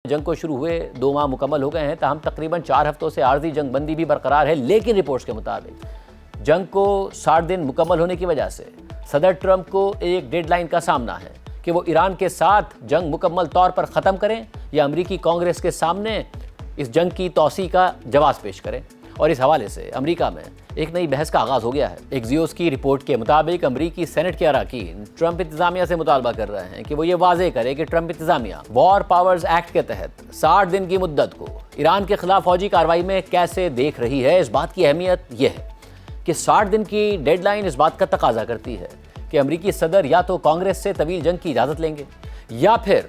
جنگ کو شروع ہوئے 2 ماہ مکمل ہو گئے ہیں، تاہم تقریباً 4 ہفتوں سے عارضی جنگ بندی بھی برقرار ہے، لیکن رپورٹس کے مطابق جنگ کو 60 دن مکمل ہونے کی وجہ سے صدر ٹرمپ کو ایک ڈیڈ لائن کا سامنا ہے کہ وہ ایران کے ساتھ جنگ مکمل طور پر ختم کریں یا امریکی کانگریس کے سامنے اس جنگ کی توسیع کا جواز پیش کریں۔ اور اس حوالے سے امریکہ میں ایک نئی بحث کا آغاز ہو گیا ہے۔ ایکزیوس کی رپورٹ کے مطابق امریکی سینٹ کے اراکین ٹرمپ انتظامیہ سے مطالبہ کر رہے ہیں کہ وہ یہ واضح کرے کہ ٹرمپ انتظامیہ وار پاورز ایکٹ کے تحت 60 دن کی مدت کو ایران کے خلاف فوجی کارروائی میں کیسے دیکھ رہی ہے۔ اس بات کی اہمیت یہ ہے کہ 60 دن کی ڈیڈ لائن اس بات کا تقاضا کرتی ہے کہ امریکی صدر یا تو کانگریس سے طویل جنگ کی اجازت لیں گے یا پھر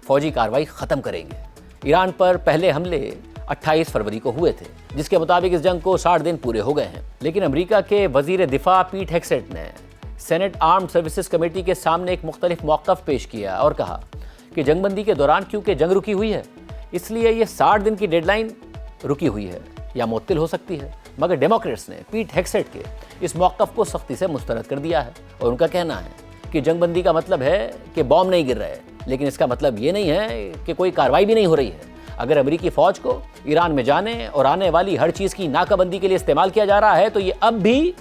فوجی کارروائی ختم کریں گے۔ ایران پر پہلے حملے 28 فروری کو ہوئے تھے، جس کے مطابق اس جنگ کو 60 دن پورے ہو گئے ہیں، لیکن امریکہ کے وزیر دفاع پیٹ ہیگسیٹ نے سینٹ آرمڈ سروسز کمیٹی کے سامنے ایک مختلف موقف پیش کیا اور کہا کہ جنگ بندی کے دوران کیونکہ جنگ رکی ہوئی ہے، اس لیے یہ 60 دن کی ڈیڈ لائن رکی ہوئی ہے یا معطل ہو سکتی ہے۔ مگر ڈیموکریٹس نے پیٹ ہیگسیٹ کے اس موقف کو سختی سے مسترد کر دیا ہے اور ان کا کہنا ہے کہ جنگ بندی کا مطلب ہے کہ بم نہیں گر رہے، لیکن اس کا مطلب یہ نہیں ہے کہ کوئی کارروائی بھی نہیں ہو رہی ہے۔ اگر امریکی فوج کو ایران میں جانے اور آنے والی ہر چیز کی ناکہ بندی کے لیے استعمال کیا جا رہا ہے تو یہ اب بھی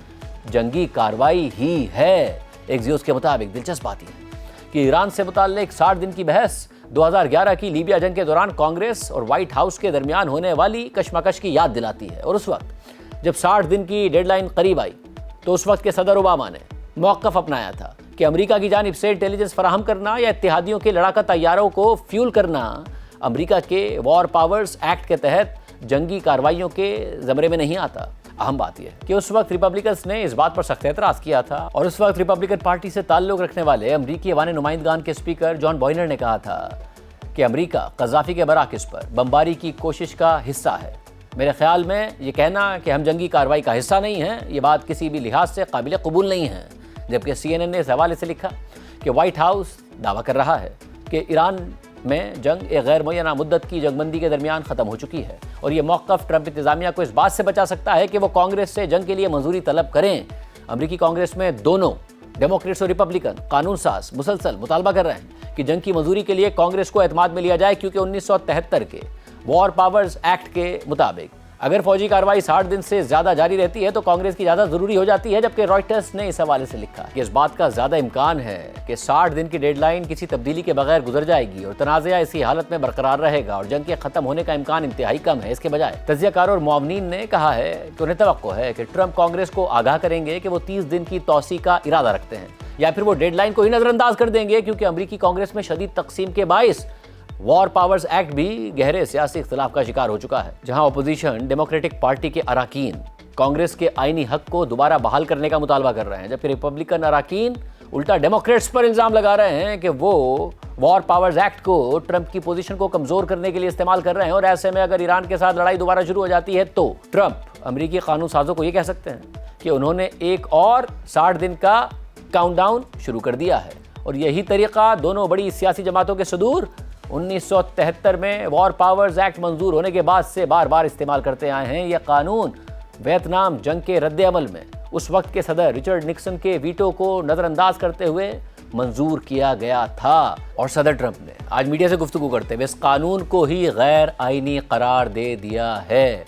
جنگی کارروائی ہی ہے۔ ایکزیوس کے مطابق دلچسپ بات یہ ہے کہ ایران سے متعلق 60 دن کی بحث 2011 کی لیبیا جنگ کے دوران کانگریس اور وائٹ ہاؤس کے درمیان ہونے والی کشمکش کی یاد دلاتی ہے، اور اس وقت جب 60 دن کی ڈیڈ لائن قریب آئی تو اس وقت کے صدر اوباما نے موقف اپنایا تھا کہ امریکہ کی جانب سے انٹیلیجنس فراہم کرنا یا اتحادیوں کے لڑاکا طیاروں کو فیول کرنا امریکہ کے وار پاورز ایکٹ کے تحت جنگی کارروائیوں کے زمرے میں نہیں آتا۔ اہم بات یہ ہے کہ اس وقت ریپبلکنز نے اس بات پر سخت اعتراض کیا تھا، اور اس وقت ریپبلکن پارٹی سے تعلق رکھنے والے امریکی ایوان نمائندگان کے اسپیکر جان بوائنر نے کہا تھا کہ امریکہ قذافی کے مراکز پر بمباری کی کوشش کا حصہ ہے۔ میرے خیال میں یہ کہنا کہ ہم جنگی کارروائی کا حصہ نہیں ہیں، یہ بات کسی بھی لحاظ سے قابل قبول نہیں ہے۔ جبکہ CNN نے اس حوالے سے لکھا کہ وائٹ ہاؤس دعویٰ کر رہا ہے کہ ایران میں جنگ ایک غیر معینہ مدت کی جنگ بندی کے درمیان ختم ہو چکی ہے، اور یہ موقف ٹرمپ انتظامیہ کو اس بات سے بچا سکتا ہے کہ وہ کانگریس سے جنگ کے لیے منظوری طلب کریں۔ امریکی کانگریس میں دونوں ڈیموکریٹس اور ریپبلکن قانون ساز مسلسل مطالبہ کر رہے ہیں کہ جنگ کی منظوری کے لیے کانگریس کو اعتماد میں لیا جائے، کیونکہ 1973 کے وار پاورز ایکٹ کے مطابق اگر فوجی کارروائی 60 دن سے زیادہ جاری رہتی ہے تو کانگریس کی اجازت ضروری ہو جاتی ہے۔ جبکہ رائٹرز نے اس حوالے سے لکھا کہ اس بات کا زیادہ امکان ہے کہ 60 دن کی ڈیڈ لائن کسی تبدیلی کے بغیر گزر جائے گی اور تنازعہ اسی حالت میں برقرار رہے گا، اور جنگ کے ختم ہونے کا امکان انتہائی کم ہے۔ اس کے بجائے تجزیہ کاروں اور معاونین نے کہا ہے کہ انہیں توقع ہے کہ ٹرمپ کانگریس کو آگاہ کریں گے کہ وہ 30 دن کی توسیع کا ارادہ رکھتے ہیں، یا پھر وہ ڈیڈ لائن کو ہی نظر انداز کر دیں گے، کیونکہ امریکی کانگریس میں شدید تقسیم کے باعث وار پاورز ایکٹ بھی گہرے سیاسی اختلاف کا شکار ہو چکا ہے، جہاں اپوزیشن ڈیموکریٹک پارٹی کے اراکین کانگریس کے آئینی حق کو دوبارہ بحال کرنے کا مطالبہ کر رہے ہیں، جبکہ ریپبلکن اراکین الٹا ڈیموکریٹس پر الزام لگا رہے ہیں کہ وہ وار پاورز ایکٹ کو ٹرمپ کی پوزیشن کو کمزور کرنے کے لیے استعمال کر رہے ہیں، اور ایسے میں اگر ایران کے ساتھ لڑائی دوبارہ شروع ہو جاتی ہے تو ٹرمپ امریکی قانون سازوں کو یہ کہہ سکتے ہیں کہ انہوں نے ایک اور 60 دن کا کاؤنٹ ڈاؤن شروع کر دیا ہے۔ اور یہی طریقہ دونوں بڑی سیاسی جماعتوں کے صدور 1973 میں وار پاورز ایکٹ منظور ہونے کے بعد سے بار بار استعمال کرتے آئے ہیں۔ یہ قانون ویتنام جنگ کے رد عمل میں اس وقت کے صدر رچرڈ نکسن کے ویٹو کو نظر انداز کرتے ہوئے منظور کیا گیا تھا، اور صدر ٹرمپ نے آج میڈیا سے گفتگو کرتے ہوئے اس قانون کو ہی غیر آئینی قرار دے دیا ہے۔